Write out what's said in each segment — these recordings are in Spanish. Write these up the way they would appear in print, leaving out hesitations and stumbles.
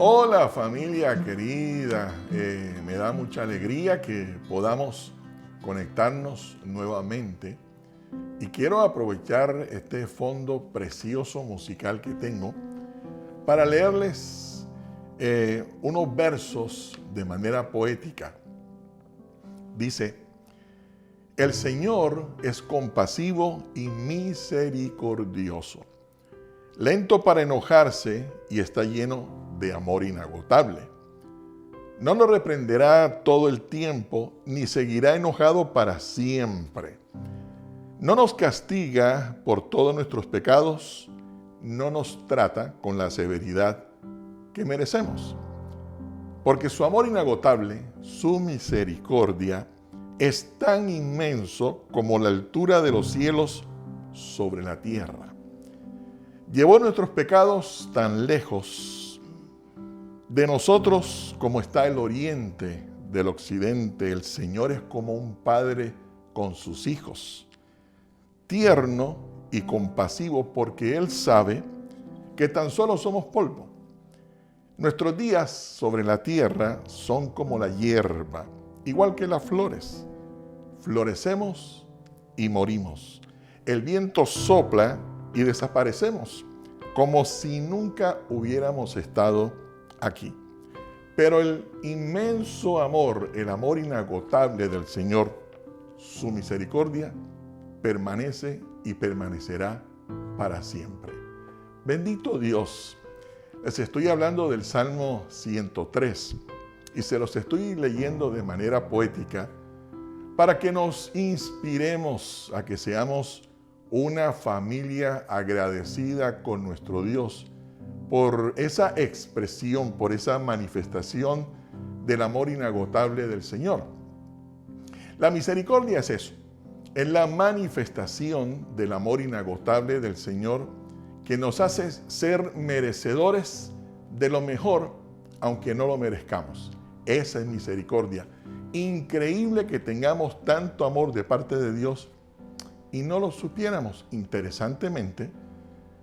Hola familia querida, me da mucha alegría que podamos conectarnos nuevamente y quiero aprovechar este fondo precioso musical que tengo para leerles unos versos de manera poética. Dice: el Señor es compasivo y misericordioso, lento para enojarse y está lleno de amor inagotable. No nos reprenderá todo el tiempo, ni seguirá enojado para siempre. No nos castiga por todos nuestros pecados, no nos trata con la severidad que merecemos. Porque su amor inagotable, su misericordia, es tan inmenso como la altura de los cielos sobre la tierra. Llevó nuestros pecados tan lejos de nosotros como está el oriente del occidente. El Señor es como un padre con sus hijos, tierno y compasivo, porque Él sabe que tan solo somos polvo. Nuestros días sobre la tierra son como la hierba, igual que las flores. Florecemos y morimos. El viento sopla y desaparecemos, como si nunca hubiéramos estado aquí. Pero el inmenso amor, el amor inagotable del Señor, su misericordia, permanece y permanecerá para siempre. Bendito Dios. Les estoy hablando del Salmo 103 y se los estoy leyendo de manera poética para que nos inspiremos a que seamos una familia agradecida con nuestro Dios por esa expresión, por esa manifestación del amor inagotable del Señor. La misericordia es eso, es la manifestación del amor inagotable del Señor que nos hace ser merecedores de lo mejor, aunque no lo merezcamos. Esa es misericordia. Increíble que tengamos tanto amor de parte de Dios y no lo supiéramos. Interesantemente,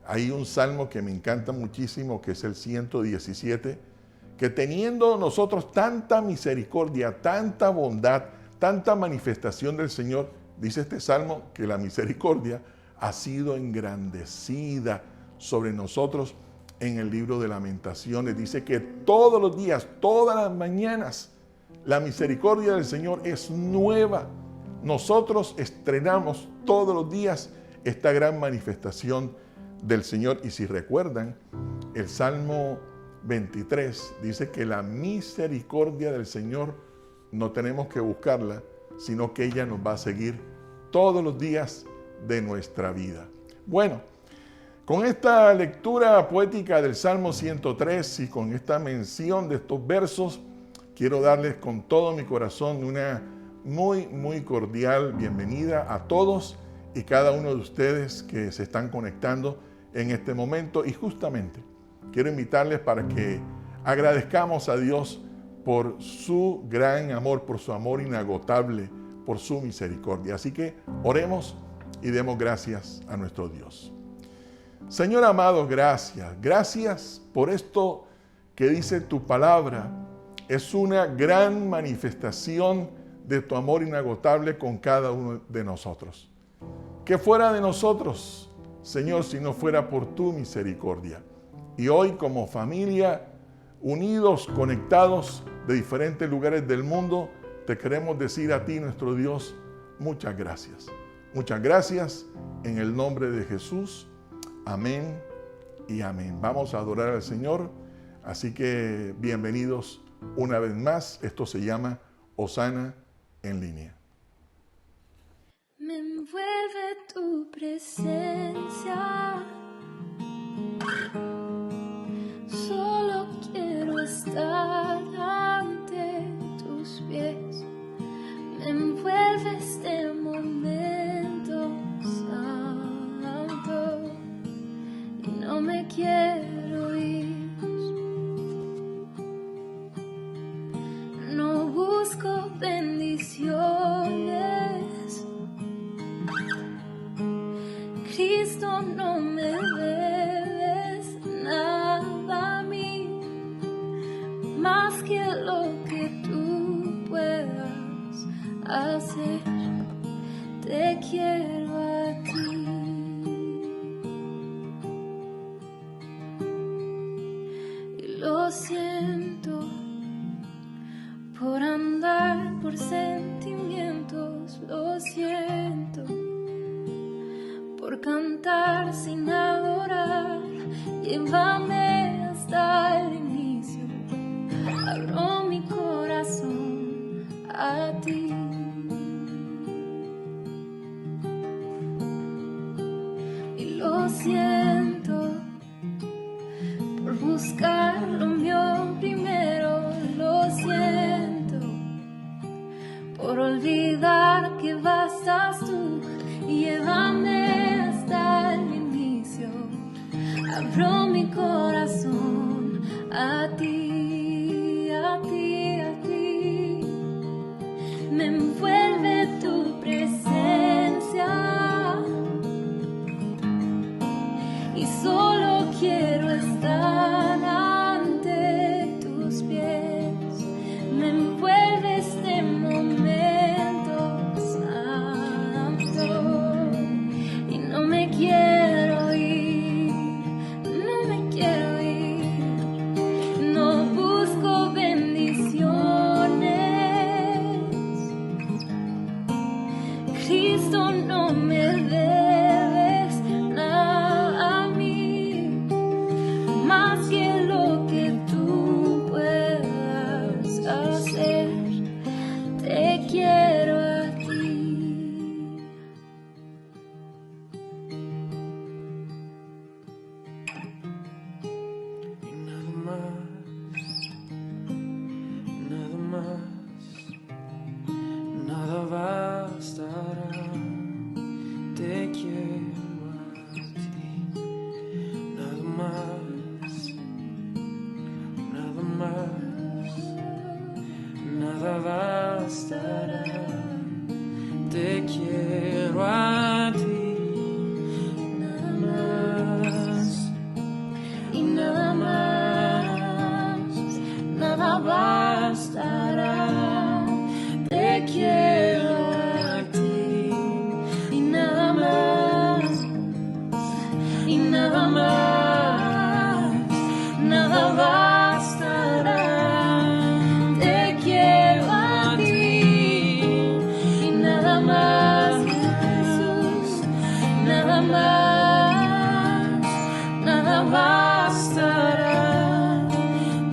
hay un salmo que me encanta muchísimo, que es el 117, que teniendo nosotros tanta misericordia, tanta bondad, tanta manifestación del Señor, dice este salmo que la misericordia ha sido engrandecida sobre nosotros en el libro de Lamentaciones. Dice que todos los días, todas las mañanas, la misericordia del Señor es nueva. Nosotros estrenamos todos los días esta gran manifestación del Señor. Y si recuerdan, el Salmo 23 dice que la misericordia del Señor no tenemos que buscarla, sino que ella nos va a seguir todos los días de nuestra vida. Bueno, con esta lectura poética del Salmo 103 y con esta mención de estos versos, quiero darles con todo mi corazón una muy cordial bienvenida a todos y cada uno de ustedes que se están conectando en este momento. Y justamente quiero invitarles para que agradezcamos a Dios por su gran amor, por su amor inagotable, por su misericordia. Así que oremos y demos gracias a nuestro Dios. Señor amado, gracias por esto que dice tu palabra. Es una gran manifestación de tu amor inagotable con cada uno de nosotros. Que fuera de nosotros, Señor, si no fuera por tu misericordia. Y hoy como familia, unidos, conectados de diferentes lugares del mundo, te queremos decir a ti, nuestro Dios, muchas gracias. Muchas gracias en el nombre de Jesús. Amén y amén. Vamos a adorar al Señor. Así que bienvenidos una vez más. Esto se llama Hosana en línea. Me envuelve tu presencia. Solo quiero estar ante tus pies. Me envuelve este momento santo y no me quiero ir. No busco bendiciones. hacer. Te quiero a ti. Y lo siento por andar por sentimientos. Lo siento por cantar sin adorar. Llévame hasta el inicio. Abro mi corazón a ti. Y lo siento por buscar lo mío primero. Lo siento por olvidar que bastas tú. Llévame hasta el inicio. Abro mi corazón a ti, a ti, a ti. Me envuelve tu presencia y solo quiero estar ante tus pies. Me envuelve este momento santo y no me quiero ir, no me quiero ir. No busco bendiciones. Cristo, no me debes nada a mí, más que lo que tú puedas hacer. Te quiero a ti. Y nada más, nada más, nada bastará. Te quiero a ti. Nada más, nada más, nada bastará. Te quiero a ti. Nada más. Y nada más, nada bastará. Te quiero a ti. Y nada más, y nada más, nada bastará. Te quiero a ti. Y nada más, Jesús, nada más, nada bastará.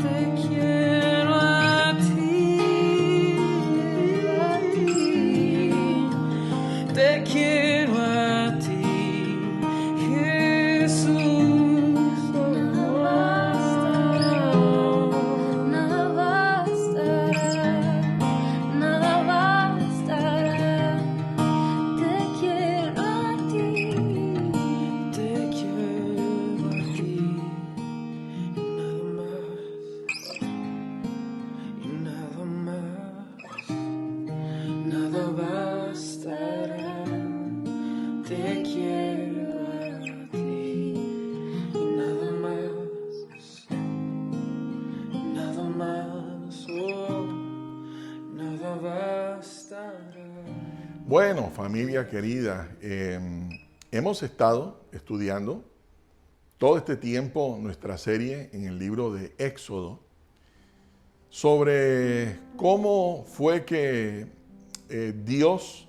Te quiero a ti. Te quiero a ti, Jesús. Nada bastará, nada bastará. Te quiero a ti. Te quiero a ti. Y nada más, nada bastará. Te quiero a ti. Y nada más, oh, nada bastará. Bueno, familia querida, hemos estado estudiando todo este tiempo nuestra serie en el libro de Éxodo sobre cómo fue que Dios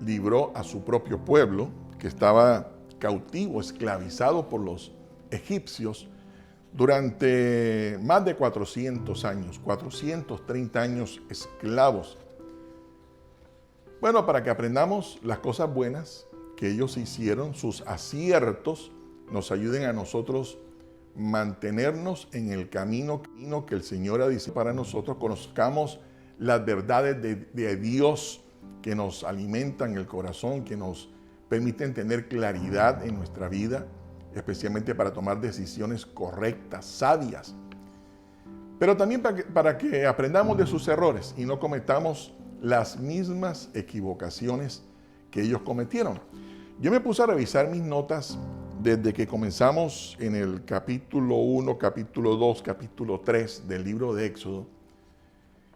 libró a su propio pueblo que estaba cautivo, esclavizado por los egipcios durante más de 400 años, 430 años esclavos. Bueno, para que aprendamos las cosas buenas que ellos hicieron, sus aciertos, nos ayuden a nosotros mantenernos en el camino que el Señor ha dicho para nosotros, conozcamos las verdades de Dios que nos alimentan el corazón, que nos permiten tener claridad en nuestra vida, especialmente para tomar decisiones correctas, sabias. Pero también para que aprendamos de sus errores y no cometamos las mismas equivocaciones que ellos cometieron. Yo me puse a revisar mis notas desde que comenzamos en el capítulo 1, capítulo 2, capítulo 3 del libro de Éxodo.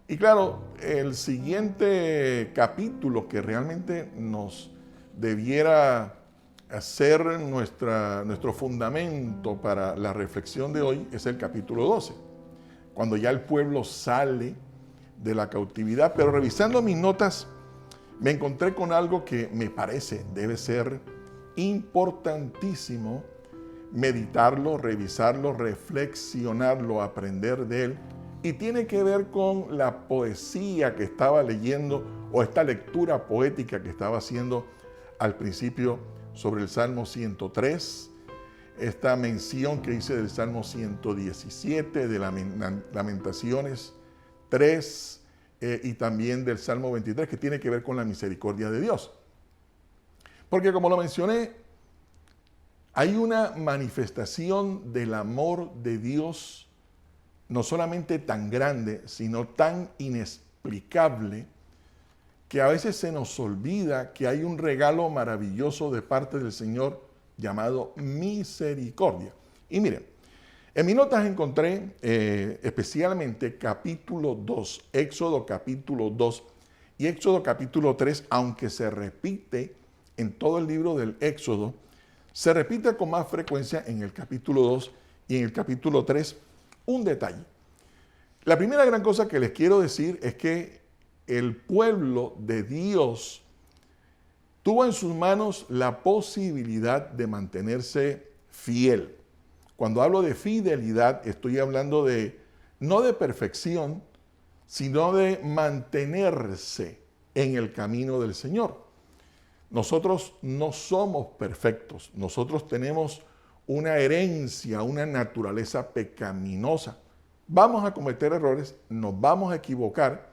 Y claro, el siguiente capítulo que realmente nos debiera ser nuestro fundamento para la reflexión de hoy es el capítulo 12, cuando ya el pueblo sale de la cautividad. Pero revisando mis notas, me encontré con algo que me parece debe ser importantísimo meditarlo, revisarlo, reflexionarlo, aprender de él. Y tiene que ver con la poesía que estaba leyendo o esta lectura poética que estaba haciendo al principio sobre el Salmo 103, esta mención que hice del Salmo 117, de Lamentaciones 3 y también del Salmo 23, que tiene que ver con la misericordia de Dios. Porque como lo mencioné, hay una manifestación del amor de Dios no solamente tan grande, sino tan inexplicable, que a veces se nos olvida que hay un regalo maravilloso de parte del Señor llamado misericordia. Y miren, en mis notas encontré especialmente capítulo 2, Éxodo capítulo 2 y Éxodo capítulo 3, aunque se repite en todo el libro del Éxodo, se repite con más frecuencia en el capítulo 2 y en el capítulo 3 un detalle. La primera gran cosa que les quiero decir es que el pueblo de Dios tuvo en sus manos la posibilidad de mantenerse fiel. Cuando hablo de fidelidad, estoy hablando de no de perfección, sino de mantenerse en el camino del Señor. Nosotros no somos perfectos, nosotros tenemos una herencia, una naturaleza pecaminosa. Vamos a cometer errores, nos vamos a equivocar,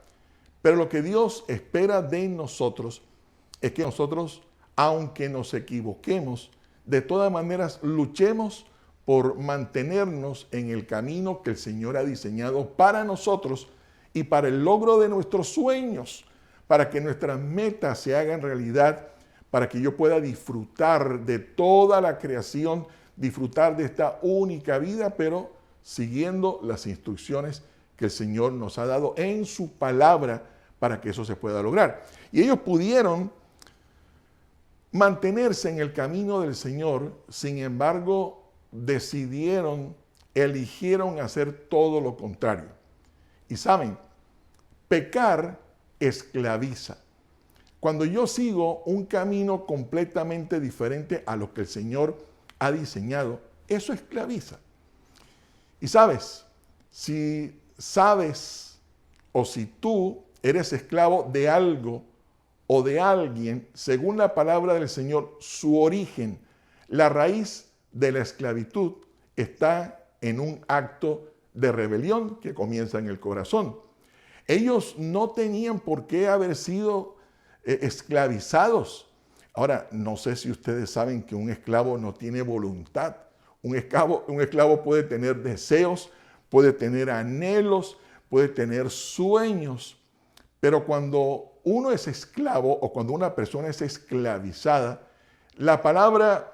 pero lo que Dios espera de nosotros es que nosotros, aunque nos equivoquemos, de todas maneras luchemos por mantenernos en el camino que el Señor ha diseñado para nosotros y para el logro de nuestros sueños, para que nuestras metas se hagan realidad, para que yo pueda disfrutar de toda la creación, disfrutar de esta única vida, pero siguiendo las instrucciones que el Señor nos ha dado en su palabra para que eso se pueda lograr. Y ellos pudieron mantenerse en el camino del Señor, sin embargo, eligieron hacer todo lo contrario. Y saben, pecar esclaviza. Cuando yo sigo un camino completamente diferente a lo que el Señor ha diseñado, eso esclaviza. Y si sabes o si tú eres esclavo de algo o de alguien, según la palabra del Señor, su origen, la raíz de la esclavitud está en un acto de rebelión que comienza en el corazón. Ellos no tenían por qué haber sido esclavizados. Ahora, no sé si ustedes saben que un esclavo no tiene voluntad. Un esclavo puede tener deseos, puede tener anhelos, puede tener sueños, pero cuando uno es esclavo o cuando una persona es esclavizada, la palabra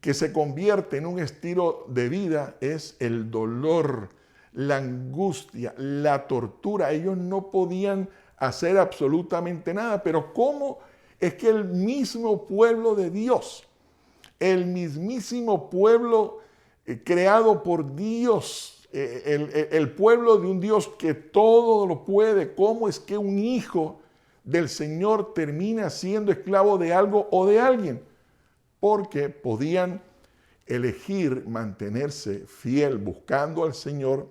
que se convierte en un estilo de vida es el dolor, la angustia, la tortura. Ellos no podían hacer absolutamente nada, pero ¿cómo es que el mismo pueblo de Dios, el mismísimo pueblo creado por Dios, el pueblo de un Dios que todo lo puede, cómo es que un hijo del Señor termina siendo esclavo de algo o de alguien? Porque podían elegir mantenerse fiel buscando al Señor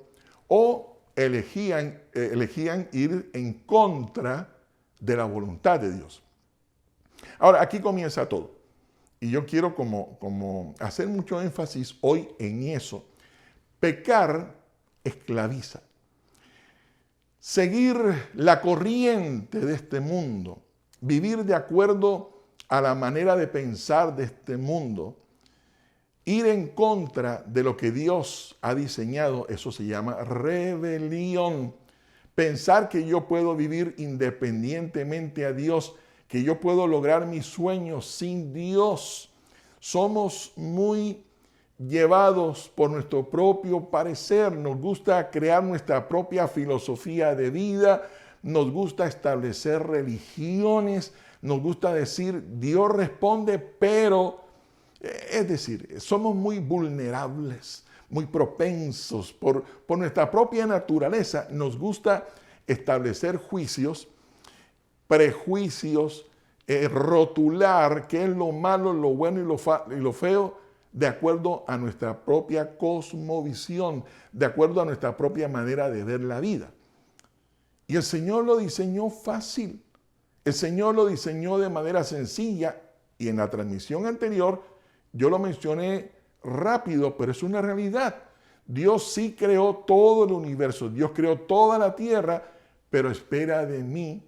o elegían ir en contra de la voluntad de Dios. Ahora, aquí comienza todo. Y yo quiero como hacer mucho énfasis hoy en eso. Pecar esclaviza. Seguir la corriente de este mundo, vivir de acuerdo a la manera de pensar de este mundo, ir en contra de lo que Dios ha diseñado, eso se llama rebelión. Pensar que yo puedo vivir independientemente a Dios, que yo puedo lograr mis sueños sin Dios. Somos muy llevados por nuestro propio parecer, nos gusta crear nuestra propia filosofía de vida, nos gusta establecer religiones, nos gusta decir Dios responde, pero, es decir, somos muy vulnerables, muy propensos por nuestra propia naturaleza, nos gusta establecer juicios, prejuicios, rotular qué es lo malo, lo bueno y lo feo, de acuerdo a nuestra propia cosmovisión, de acuerdo a nuestra propia manera de ver la vida. Y el Señor lo diseñó fácil, el Señor lo diseñó de manera sencilla, y en la transmisión anterior yo lo mencioné rápido, pero es una realidad. Dios sí creó todo el universo, Dios creó toda la tierra, pero espera de mí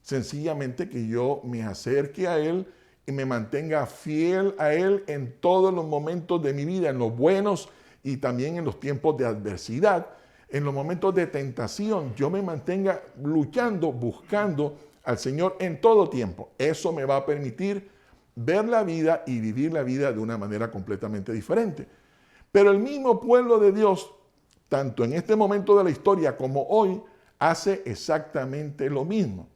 sencillamente que yo me acerque a Él y me mantenga fiel a Él en todos los momentos de mi vida, en los buenos y también en los tiempos de adversidad, en los momentos de tentación, yo me mantenga luchando, buscando al Señor en todo tiempo. Eso me va a permitir ver la vida y vivir la vida de una manera completamente diferente. Pero el mismo pueblo de Dios, tanto en este momento de la historia como hoy, hace exactamente lo mismo.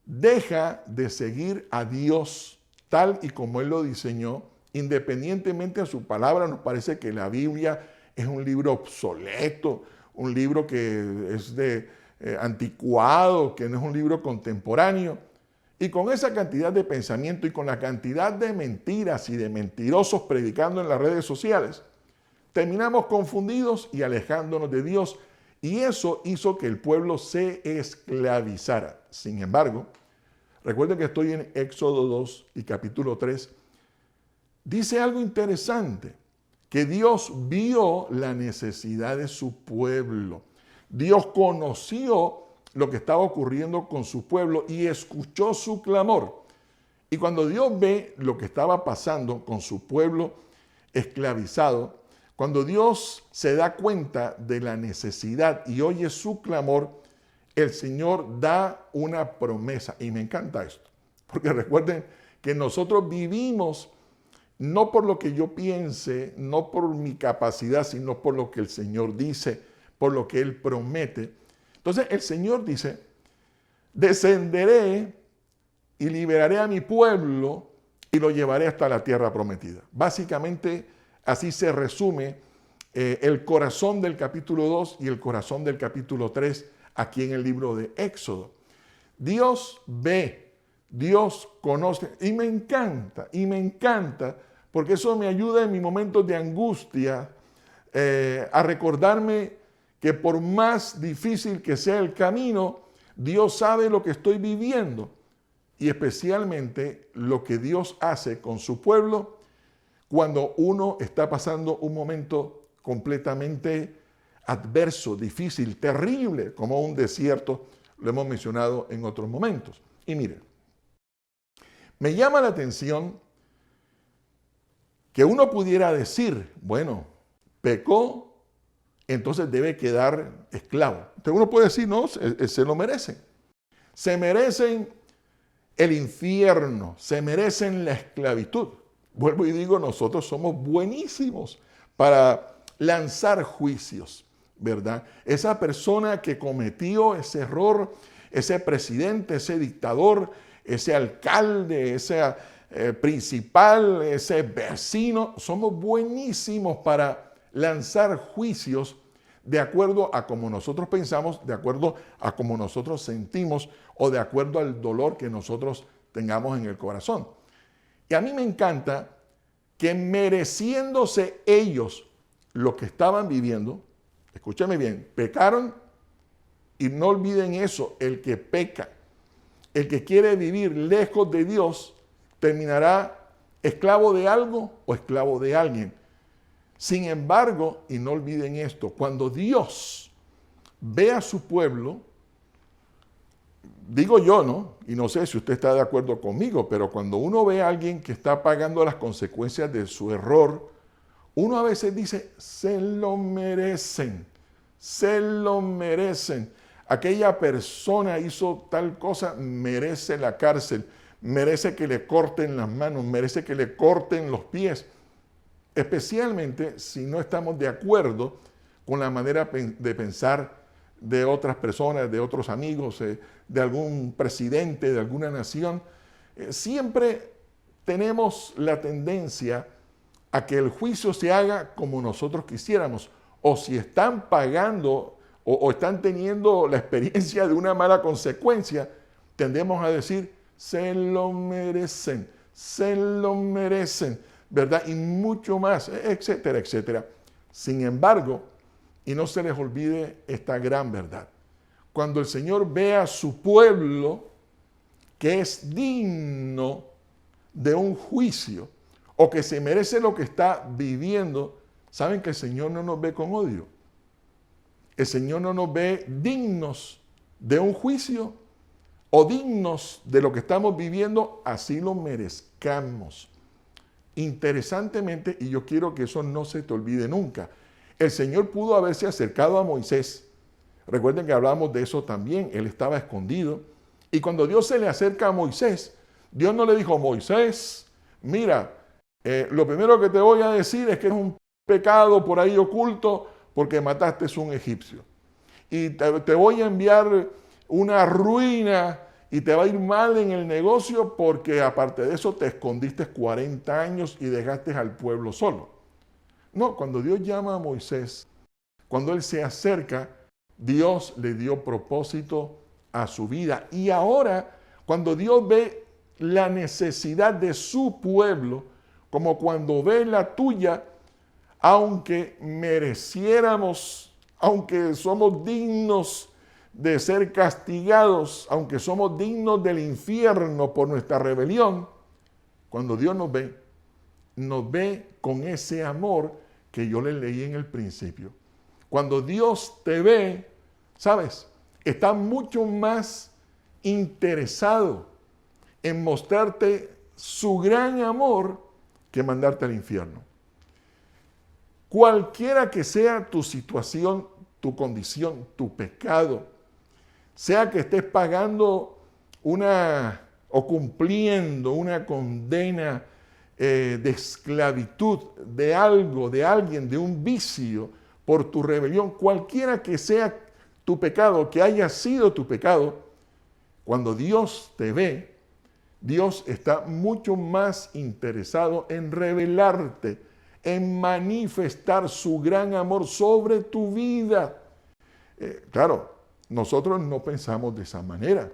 Deja de seguir a Dios tal y como Él lo diseñó, independientemente de su palabra. Nos parece que la Biblia es un libro obsoleto, un libro que es anticuado, que no es un libro contemporáneo. Y con esa cantidad de pensamiento y con la cantidad de mentiras y de mentirosos predicando en las redes sociales, terminamos confundidos y alejándonos de Dios. Y eso hizo que el pueblo se esclavizara. Sin embargo, recuerden que estoy en Éxodo 2 y capítulo 3. Dice algo interesante, que Dios vio la necesidad de su pueblo. Dios conoció lo que estaba ocurriendo con su pueblo y escuchó su clamor. Y cuando Dios ve lo que estaba pasando con su pueblo esclavizado, cuando Dios se da cuenta de la necesidad y oye su clamor, el Señor da una promesa. Y me encanta esto, porque recuerden que nosotros vivimos no por lo que yo piense, no por mi capacidad, sino por lo que el Señor dice, por lo que Él promete. Entonces el Señor dice, descenderé y liberaré a mi pueblo y lo llevaré hasta la tierra prometida. Básicamente, así se resume el corazón del capítulo 2 y el corazón del capítulo 3 aquí en el libro de Éxodo. Dios ve, Dios conoce, y me encanta, porque eso me ayuda en mis momentos de angustia a recordarme que por más difícil que sea el camino, Dios sabe lo que estoy viviendo y especialmente lo que Dios hace con su pueblo cuando uno está pasando un momento completamente adverso, difícil, terrible, como un desierto, lo hemos mencionado en otros momentos. Y miren, me llama la atención que uno pudiera decir, bueno, pecó, entonces debe quedar esclavo. Entonces uno puede decir, no, se lo merecen. Se merecen el infierno, se merecen la esclavitud. Vuelvo y digo, nosotros somos buenísimos para lanzar juicios, ¿verdad? Esa persona que cometió ese error, ese presidente, ese dictador, ese alcalde, ese principal, ese vecino, somos buenísimos para lanzar juicios de acuerdo a cómo nosotros pensamos, de acuerdo a cómo nosotros sentimos o de acuerdo al dolor que nosotros tengamos en el corazón. Y a mí me encanta que mereciéndose ellos lo que estaban viviendo, escúchame bien, pecaron y no olviden eso, el que peca, el que quiere vivir lejos de Dios, terminará esclavo de algo o esclavo de alguien. Sin embargo, y no olviden esto, cuando Dios ve a su pueblo, digo yo, ¿no? Y no sé si usted está de acuerdo conmigo, pero cuando uno ve a alguien que está pagando las consecuencias de su error, uno a veces dice, se lo merecen, se lo merecen. Aquella persona hizo tal cosa, merece la cárcel, merece que le corten las manos, merece que le corten los pies. especialmente si no estamos de acuerdo con la manera de pensar de otras personas, de otros amigos, de algún presidente, de alguna nación. Siempre tenemos la tendencia a que el juicio se haga como nosotros quisiéramos, o si están pagando o están teniendo la experiencia de una mala consecuencia, tendemos a decir, se lo merecen, ¿verdad? Y mucho más, etcétera, etcétera. Sin embargo, y no se les olvide esta gran verdad, cuando el Señor ve a su pueblo que es digno de un juicio o que se merece lo que está viviendo, saben que el Señor no nos ve con odio. El Señor no nos ve dignos de un juicio o dignos de lo que estamos viviendo, así lo merezcamos. Interesantemente, y yo quiero que eso no se te olvide nunca, el Señor pudo haberse acercado a Moisés. Recuerden que hablamos de eso también, él estaba escondido. Y cuando Dios se le acerca a Moisés, Dios no le dijo, Moisés, mira, lo primero que te voy a decir es que es un pecado por ahí oculto porque mataste a un egipcio. Y te voy a enviar una ruina y te va a ir mal en el negocio porque aparte de eso te escondiste 40 años y dejaste al pueblo solo. No, cuando Dios llama a Moisés, cuando él se acerca, Dios le dio propósito a su vida. Y ahora, cuando Dios ve la necesidad de su pueblo, como cuando ve la tuya, aunque mereciéramos, aunque somos dignos de ser castigados, aunque somos dignos del infierno por nuestra rebelión, cuando Dios nos ve con ese amor que yo le leí en el principio. Cuando Dios te ve, ¿sabes? Está mucho más interesado en mostrarte su gran amor que mandarte al infierno. Cualquiera que sea tu situación, tu condición, tu pecado, sea que estés pagando o cumpliendo una condena de esclavitud de algo, de alguien, de un vicio por tu rebelión, cualquiera que sea tu pecado, que haya sido tu pecado, cuando Dios te ve, Dios está mucho más interesado en revelarte, en manifestar su gran amor sobre tu vida. Claro, nosotros no pensamos de esa manera.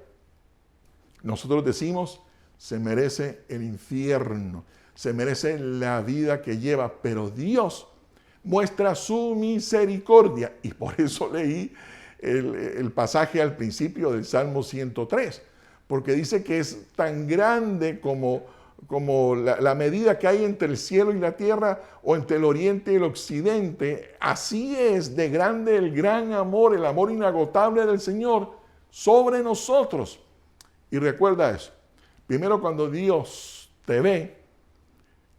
Nosotros decimos, se merece el infierno, se merece la vida que lleva, pero Dios muestra su misericordia. Y por eso leí el pasaje al principio del Salmo 103, porque dice que es tan grande como la medida que hay entre el cielo y la tierra, o entre el oriente y el occidente. Así es de grande el gran amor, el amor inagotable del Señor sobre nosotros. Y recuerda eso. Primero, cuando Dios te ve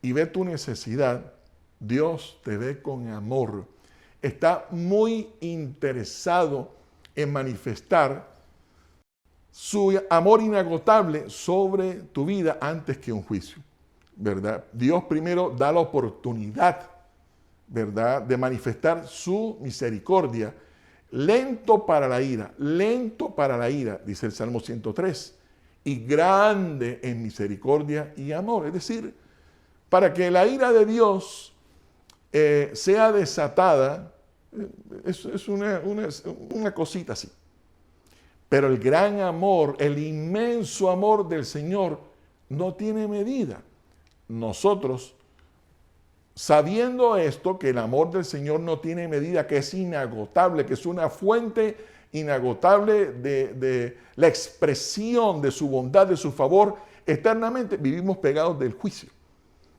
y ve tu necesidad, Dios te ve con amor. Está muy interesado en manifestar su amor inagotable sobre tu vida antes que un juicio, ¿verdad? Dios primero da la oportunidad, ¿verdad?, de manifestar su misericordia. Lento para la ira, dice el Salmo 103, y grande en misericordia y amor. Es decir, para que la ira de Dios sea desatada, es una cosita así. Pero el gran amor, el inmenso amor del Señor no tiene medida. Nosotros, sabiendo esto, que el amor del Señor no tiene medida, que es inagotable, que es una fuente inagotable de la expresión de su bondad, de su favor, eternamente vivimos pegados del juicio.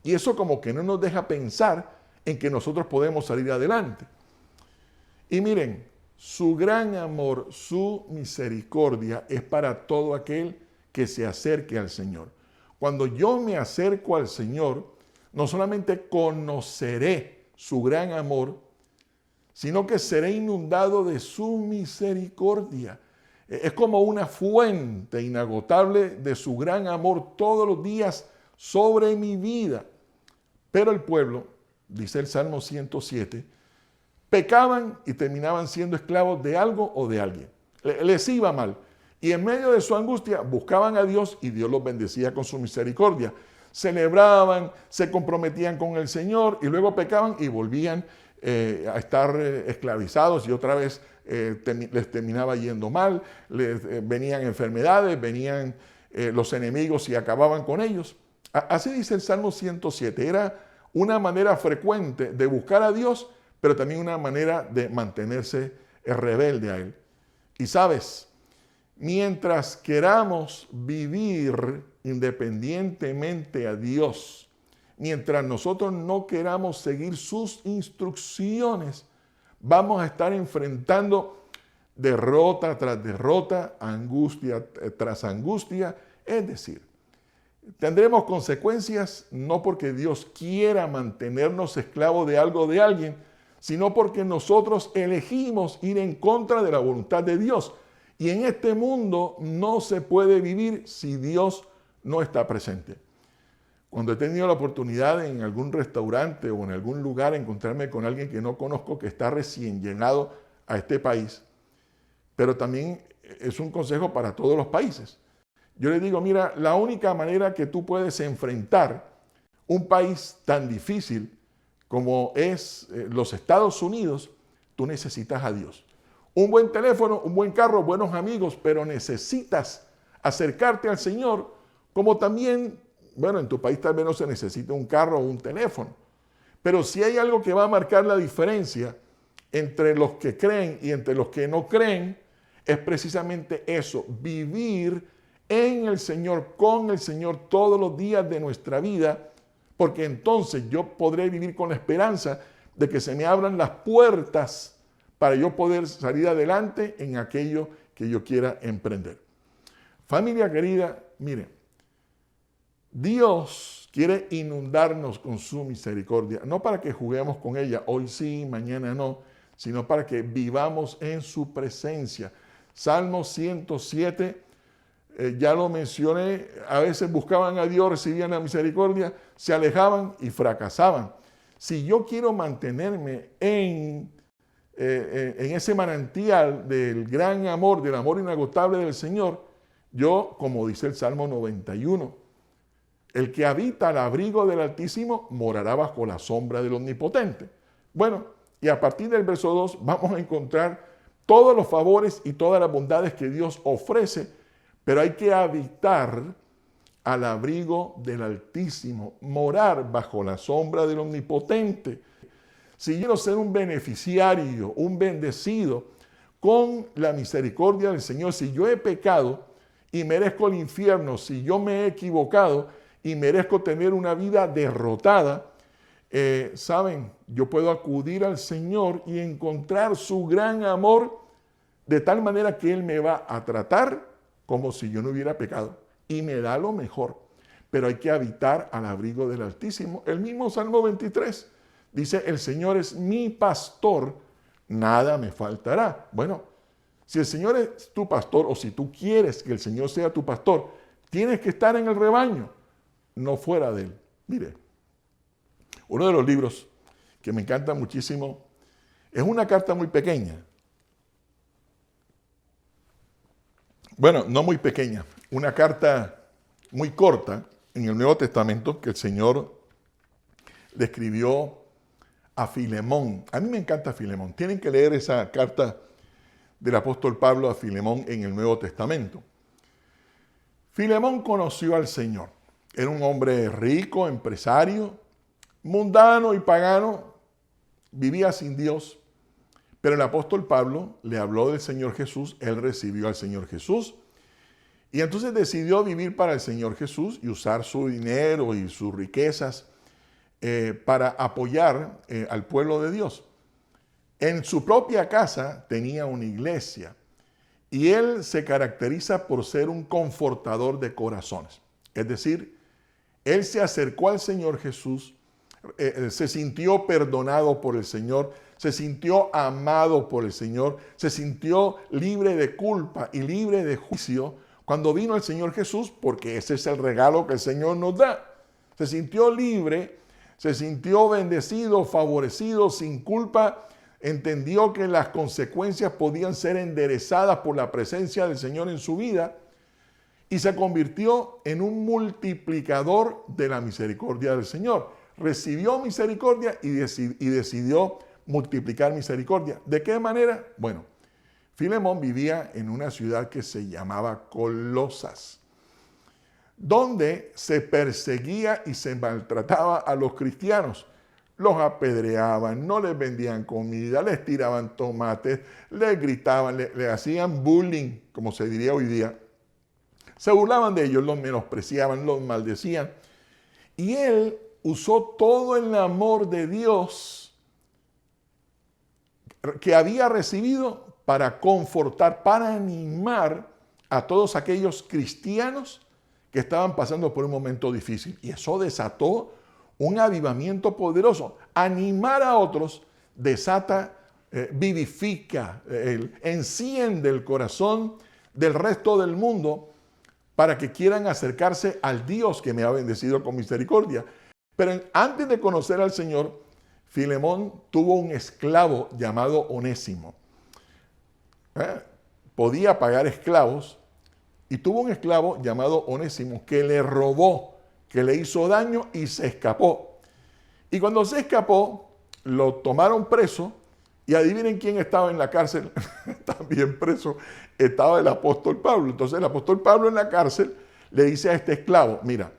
Y eso como que no nos deja pensar en que nosotros podemos salir adelante. Y miren, su gran amor, su misericordia es para todo aquel que se acerque al Señor. Cuando yo me acerco al Señor, no solamente conoceré su gran amor, sino que seré inundado de su misericordia. Es como una fuente inagotable de su gran amor todos los días sobre mi vida. Pero el pueblo dice el Salmo 107, pecaban y terminaban siendo esclavos de algo o de alguien. Les iba mal. Y en medio de su angustia buscaban a Dios y Dios los bendecía con su misericordia. Celebraban, se comprometían con el Señor y luego pecaban y volvían a estar esclavizados y otra vez les terminaba yendo mal, venían enfermedades, venían los enemigos y acababan con ellos. Así dice el Salmo 107, era una manera frecuente de buscar a Dios, pero también una manera de mantenerse rebelde a Él. Y sabes, mientras queramos vivir independientemente a Dios, mientras nosotros no queramos seguir sus instrucciones, vamos a estar enfrentando derrota tras derrota, angustia tras angustia. Es decir, tendremos consecuencias no porque Dios quiera mantenernos esclavos de algo o de alguien, sino porque nosotros elegimos ir en contra de la voluntad de Dios. Y en este mundo no se puede vivir si Dios no está presente. Cuando he tenido la oportunidad en algún restaurante o en algún lugar encontrarme con alguien que no conozco, que está recién llegado a este país, pero también es un consejo para todos los países. Yo les digo, mira, la única manera que tú puedes enfrentar un país tan difícil como es los Estados Unidos, tú necesitas a Dios. Un buen teléfono, un buen carro, buenos amigos, pero necesitas acercarte al Señor, como también, bueno, en tu país tal vez no se necesita un carro o un teléfono, pero si hay algo que va a marcar la diferencia entre los que creen y entre los que no creen, es precisamente eso, vivir en el Señor, con el Señor todos los días de nuestra vida, porque entonces yo podré vivir con la esperanza de que se me abran las puertas para yo poder salir adelante en aquello que yo quiera emprender. Familia querida, miren, Dios quiere inundarnos con su misericordia, no para que juguemos con ella, hoy sí, mañana no, sino para que vivamos en su presencia. Salmo 107, ya lo mencioné, a veces buscaban a Dios, recibían la misericordia, se alejaban y fracasaban. Si yo quiero mantenerme en ese manantial del gran amor, del amor inagotable del Señor, yo, como dice el Salmo 91, el que habita al abrigo del Altísimo morará bajo la sombra del Omnipotente. Bueno, y a partir del verso 2 vamos a encontrar todos los favores y todas las bondades que Dios ofrece, pero hay que habitar al abrigo del Altísimo, morar bajo la sombra del Omnipotente. Si yo quiero ser un beneficiario, un bendecido con la misericordia del Señor, si yo he pecado y merezco el infierno, si yo me he equivocado y merezco tener una vida derrotada, saben, yo puedo acudir al Señor y encontrar su gran amor de tal manera que Él me va a tratar como si yo no hubiera pecado y me da lo mejor. Pero hay que habitar al abrigo del Altísimo. El mismo Salmo 23 dice, el Señor es mi pastor, nada me faltará. Bueno, si el Señor es tu pastor o si tú quieres que el Señor sea tu pastor, tienes que estar en el rebaño, no fuera de él. Mire, uno de los libros que me encanta muchísimo es una carta muy pequeña. Bueno, no muy pequeña, una carta muy corta en el Nuevo Testamento que el Señor le escribió a Filemón. A mí me encanta Filemón. Tienen que leer esa carta del apóstol Pablo a Filemón en el Nuevo Testamento. Filemón conoció al Señor. Era un hombre rico, empresario, mundano y pagano. Vivía sin Dios. Pero el apóstol Pablo le habló del Señor Jesús. Él recibió al Señor Jesús. Y entonces decidió vivir para el Señor Jesús y usar su dinero y sus riquezas para apoyar al pueblo de Dios. En su propia casa tenía una iglesia y él se caracteriza por ser un confortador de corazones. Es decir, él se acercó al Señor Jesús, se sintió perdonado por el Señor, se sintió amado por el Señor, se sintió libre de culpa y libre de juicio cuando vino el Señor Jesús, porque ese es el regalo que el Señor nos da. Se sintió libre Se sintió bendecido, favorecido, sin culpa. Entendió que las consecuencias podían ser enderezadas por la presencia del Señor en su vida y se convirtió en un multiplicador de la misericordia del Señor. Recibió misericordia y decidió multiplicar misericordia. ¿De qué manera? Bueno, Filemón vivía en una ciudad que se llamaba Colosas, donde se perseguía y se maltrataba a los cristianos. Los apedreaban, no les vendían comida, les tiraban tomates, les gritaban, le hacían bullying, como se diría hoy día. Se burlaban de ellos, los menospreciaban, los maldecían. Y él usó todo el amor de Dios que había recibido para confortar, para animar a todos aquellos cristianos que estaban pasando por un momento difícil. Y eso desató un avivamiento poderoso. Animar a otros desata, vivifica, enciende el corazón del resto del mundo para que quieran acercarse al Dios que me ha bendecido con misericordia. Pero antes de conocer al Señor, Filemón tuvo un esclavo llamado Onésimo. Podía pagar esclavos y tuvo un esclavo llamado Onésimo que le robó, que le hizo daño y se escapó. Y cuando se escapó, lo tomaron preso y adivinen quién estaba en la cárcel, también preso, estaba el apóstol Pablo. Entonces el apóstol Pablo en la cárcel le dice a este esclavo, mira,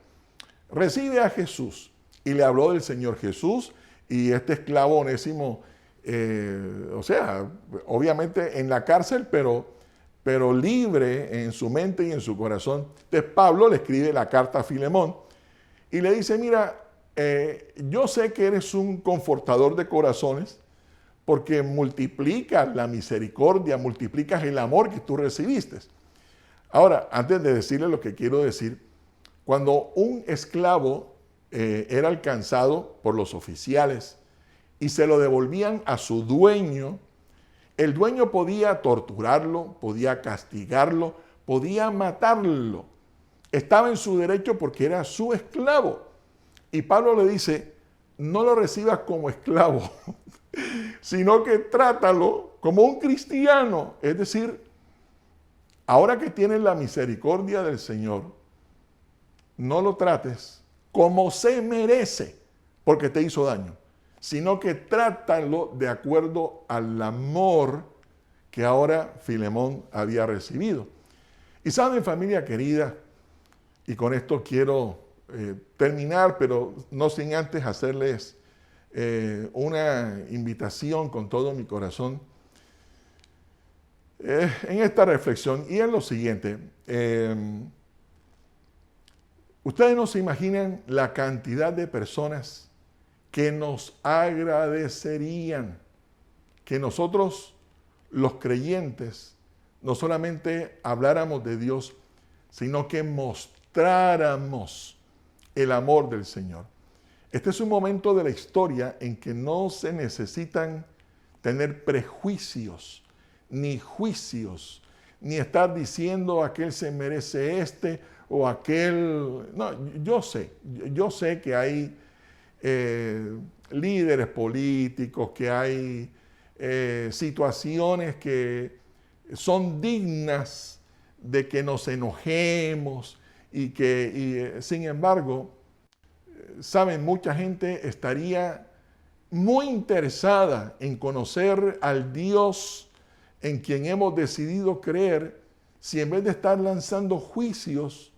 recibe a Jesús. Y le habló del Señor Jesús y este esclavo Onésimo, obviamente en la cárcel, pero libre en su mente y en su corazón. Entonces Pablo le escribe la carta a Filemón y le dice, mira, yo sé que eres un confortador de corazones porque multiplicas la misericordia, multiplicas el amor que tú recibiste. Ahora, antes de decirle lo que quiero decir, cuando un esclavo era alcanzado por los oficiales y se lo devolvían a su dueño, el dueño podía torturarlo, podía castigarlo, podía matarlo. Estaba en su derecho porque era su esclavo. Y Pablo le dice, no lo recibas como esclavo, sino que trátalo como un cristiano. Es decir, ahora que tienes la misericordia del Señor, no lo trates como se merece porque te hizo daño, sino que trátalo de acuerdo al amor que ahora Filemón había recibido. Y saben, familia querida, y con esto quiero terminar, pero no sin antes hacerles una invitación con todo mi corazón en esta reflexión, y es lo siguiente. Ustedes no se imaginan la cantidad de personas que nos agradecerían que nosotros, los creyentes, no solamente habláramos de Dios, sino que mostráramos el amor del Señor. Este es un momento de la historia en que no se necesitan tener prejuicios, ni juicios, ni estar diciendo aquel se merece este o aquel. No, yo sé que hay líderes políticos, que hay situaciones que son dignas de que nos enojemos y sin embargo, saben, mucha gente estaría muy interesada en conocer al Dios en quien hemos decidido creer, si en vez de estar lanzando juicios,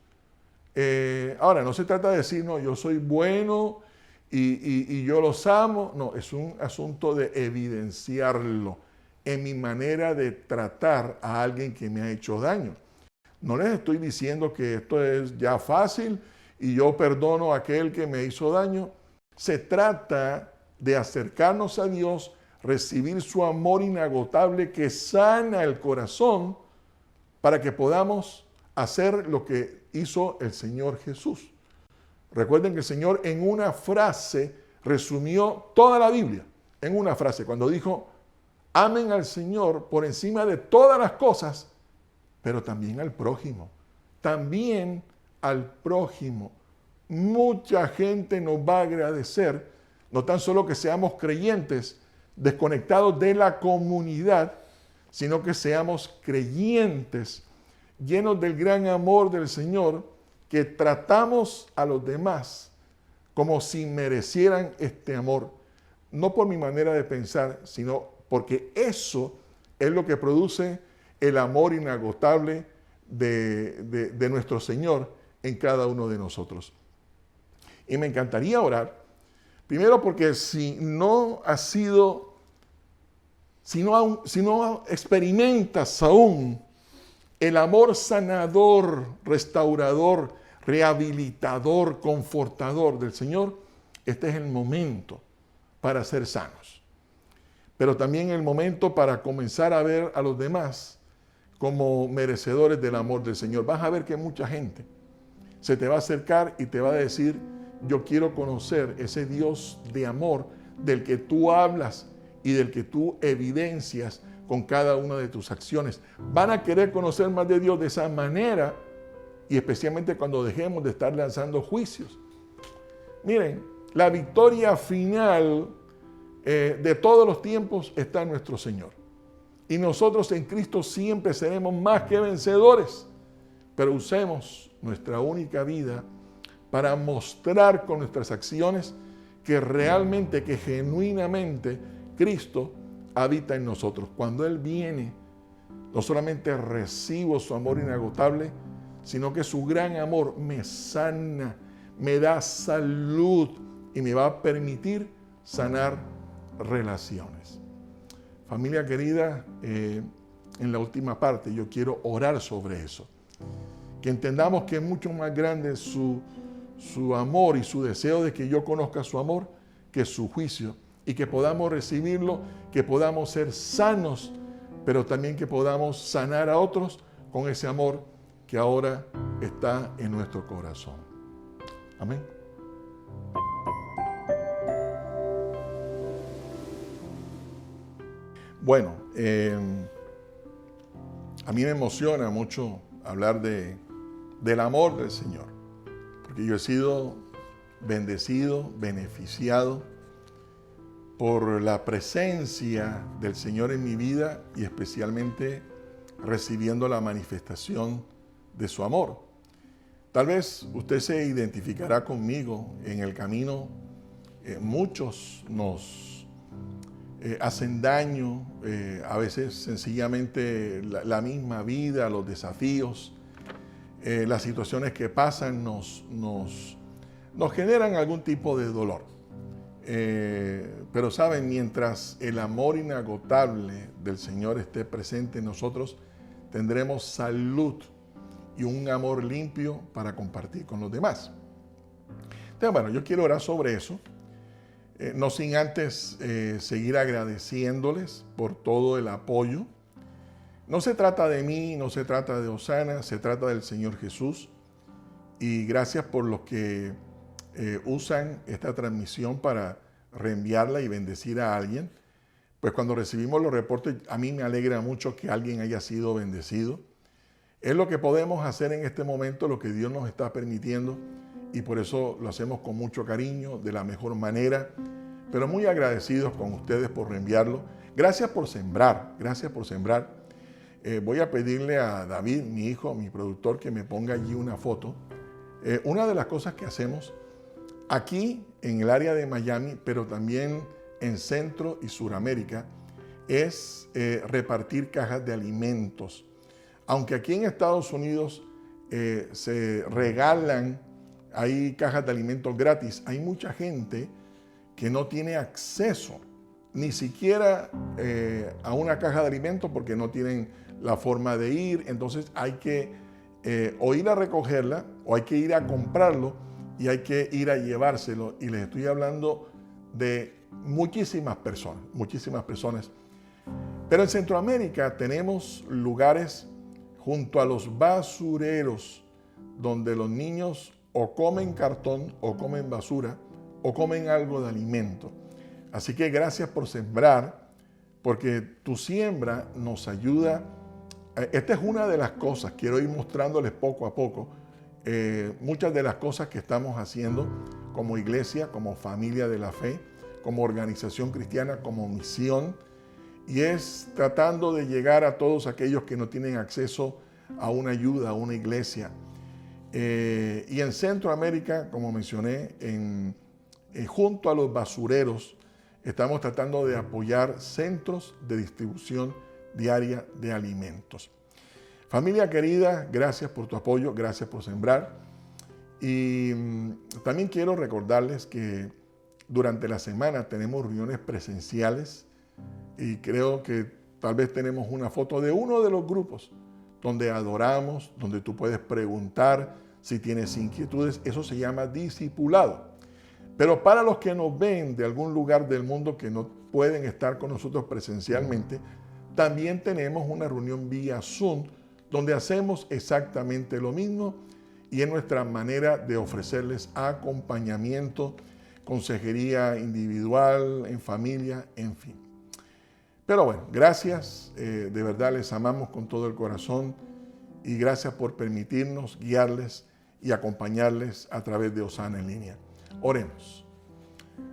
ahora no se trata de decir, no, yo soy bueno y yo los amo, no, es un asunto de evidenciarlo en mi manera de tratar a alguien que me ha hecho daño. No les estoy diciendo que esto es ya fácil y yo perdono a aquel que me hizo daño. Se trata de acercarnos a Dios, recibir su amor inagotable que sana el corazón para que podamos hacer lo que hizo el Señor Jesús. Recuerden que el Señor en una frase resumió toda la Biblia. En una frase, cuando dijo, amen al Señor por encima de todas las cosas, pero también al prójimo. También al prójimo. mucha gente nos va a agradecer, no tan solo que seamos creyentes desconectados de la comunidad, sino que seamos creyentes llenos del gran amor del Señor, que tratamos a los demás como si merecieran este amor, no por mi manera de pensar, sino porque eso es lo que produce el amor inagotable de nuestro Señor en cada uno de nosotros. Y me encantaría orar, primero porque si no experimentas aún el amor sanador, restaurador, rehabilitador, confortador del Señor, este es el momento para ser sanos. Pero también el momento para comenzar a ver a los demás como merecedores del amor del Señor. Vas a ver que mucha gente se te va a acercar y te va a decir: yo quiero conocer ese Dios de amor del que tú hablas y del que tú evidencias con cada una de tus acciones. Van a querer conocer más de Dios de esa manera, y especialmente cuando dejemos de estar lanzando juicios. Miren, la victoria final de todos los tiempos está en nuestro Señor. Y nosotros en Cristo siempre seremos más que vencedores. Pero usemos nuestra única vida para mostrar con nuestras acciones que realmente, que genuinamente Cristo habita en nosotros. Cuando Él viene, no solamente recibo su amor inagotable, sino que su gran amor me sana, me da salud y me va a permitir sanar relaciones. Familia querida, en la última parte yo quiero orar sobre eso. Que entendamos que es mucho más grande su amor y su deseo de que yo conozca su amor que su juicio, y que podamos recibirlo, que podamos ser sanos, pero también que podamos sanar a otros con ese amor que ahora está en nuestro corazón. Amén. Bueno, a mí me emociona mucho hablar del amor del Señor, porque yo he sido bendecido, beneficiado por la presencia del Señor en mi vida, y especialmente recibiendo la manifestación de su amor. Tal vez usted se identificará conmigo en el camino. Muchos nos hacen daño, a veces sencillamente la misma vida, los desafíos, las situaciones que pasan nos generan algún tipo de dolor. Pero saben, mientras el amor inagotable del Señor esté presente en nosotros, tendremos salud y un amor limpio para compartir con los demás. Entonces, bueno, yo quiero orar sobre eso, no sin antes seguir agradeciéndoles por todo el apoyo. No se trata de mí, no se trata de Osana, se trata del Señor Jesús. Y gracias por los que usan esta transmisión para reenviarla y bendecir a alguien. Pues cuando recibimos los reportes, a mí me alegra mucho que alguien haya sido bendecido. Es lo que podemos hacer en este momento, lo que Dios nos está permitiendo, y por eso lo hacemos con mucho cariño, de la mejor manera, pero muy agradecidos con ustedes por reenviarlo. Gracias por sembrar, gracias por sembrar. Voy a pedirle a David, mi hijo, mi productor, que me ponga allí una foto. Una de las cosas que hacemos aquí en el área de Miami, pero también en Centro y Suramérica, es repartir cajas de alimentos. Aunque aquí en Estados Unidos se regalan, hay cajas de alimentos gratis, hay mucha gente que no tiene acceso ni siquiera a una caja de alimentos porque no tienen la forma de ir. Entonces hay que o ir a recogerla o hay que ir a comprarlo y hay que ir a llevárselo. Y les estoy hablando de muchísimas personas. Pero en Centroamérica tenemos lugares junto a los basureros donde los niños o comen cartón o comen basura o comen algo de alimento. Así que gracias por sembrar, porque tu siembra nos ayuda. Esta es una de las cosas, quiero ir mostrándoles poco a poco muchas de las cosas que estamos haciendo como iglesia, como familia de la fe, como organización cristiana, como misión, y es tratando de llegar a todos aquellos que no tienen acceso a una ayuda, a una iglesia. Y en Centroamérica, como mencioné, junto a los basureros, estamos tratando de apoyar centros de distribución diaria de alimentos. Familia querida, gracias por tu apoyo, gracias por sembrar. Y también quiero recordarles que durante la semana tenemos reuniones presenciales y creo que tal vez tenemos una foto de uno de los grupos donde adoramos, donde tú puedes preguntar si tienes inquietudes. Eso se llama discipulado. Pero para los que nos ven de algún lugar del mundo que no pueden estar con nosotros presencialmente, también tenemos una reunión vía Zoom donde hacemos exactamente lo mismo y es nuestra manera de ofrecerles acompañamiento, consejería individual, en familia, en fin. Pero bueno, gracias, de verdad les amamos con todo el corazón y gracias por permitirnos guiarles y acompañarles a través de Osana en línea. Oremos.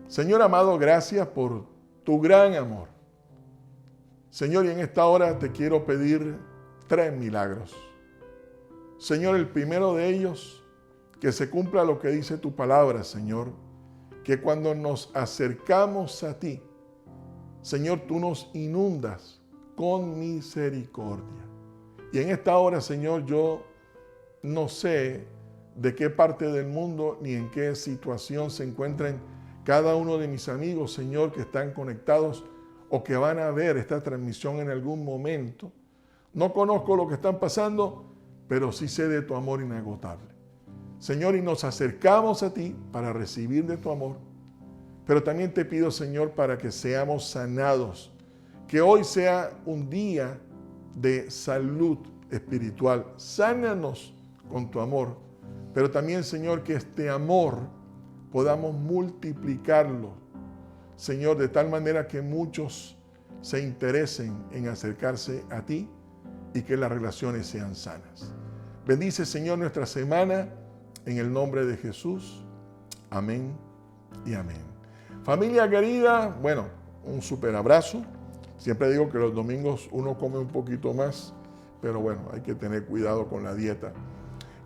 Señor amado, gracias por tu gran amor. Señor, y en esta hora te quiero pedir 3 milagros. Señor, el primero de ellos, que se cumpla lo que dice tu palabra, Señor, que cuando nos acercamos a ti, Señor, tú nos inundas con misericordia. Y en esta hora, Señor, yo no sé de qué parte del mundo ni en qué situación se encuentran cada uno de mis amigos, Señor, que están conectados o que van a ver esta transmisión en algún momento. No conozco lo que están pasando, pero sí sé de tu amor inagotable. Señor, y nos acercamos a ti para recibir de tu amor. Pero también te pido, Señor, para que seamos sanados, que hoy sea un día de salud espiritual. Sánanos con tu amor, pero también, Señor, que este amor podamos multiplicarlo, Señor, de tal manera que muchos se interesen en acercarse a ti y que las relaciones sean sanas. Bendice, Señor, nuestra semana en el nombre de Jesús. Amén y amén. Familia querida, bueno, un súper abrazo. Siempre digo que los domingos uno come un poquito más, pero bueno, hay que tener cuidado con la dieta.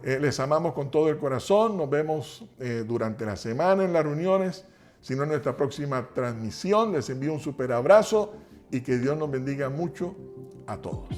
Les amamos con todo el corazón. Nos vemos durante la semana en las reuniones, sino en nuestra próxima transmisión. Les envío un súper abrazo y que Dios nos bendiga mucho a todos.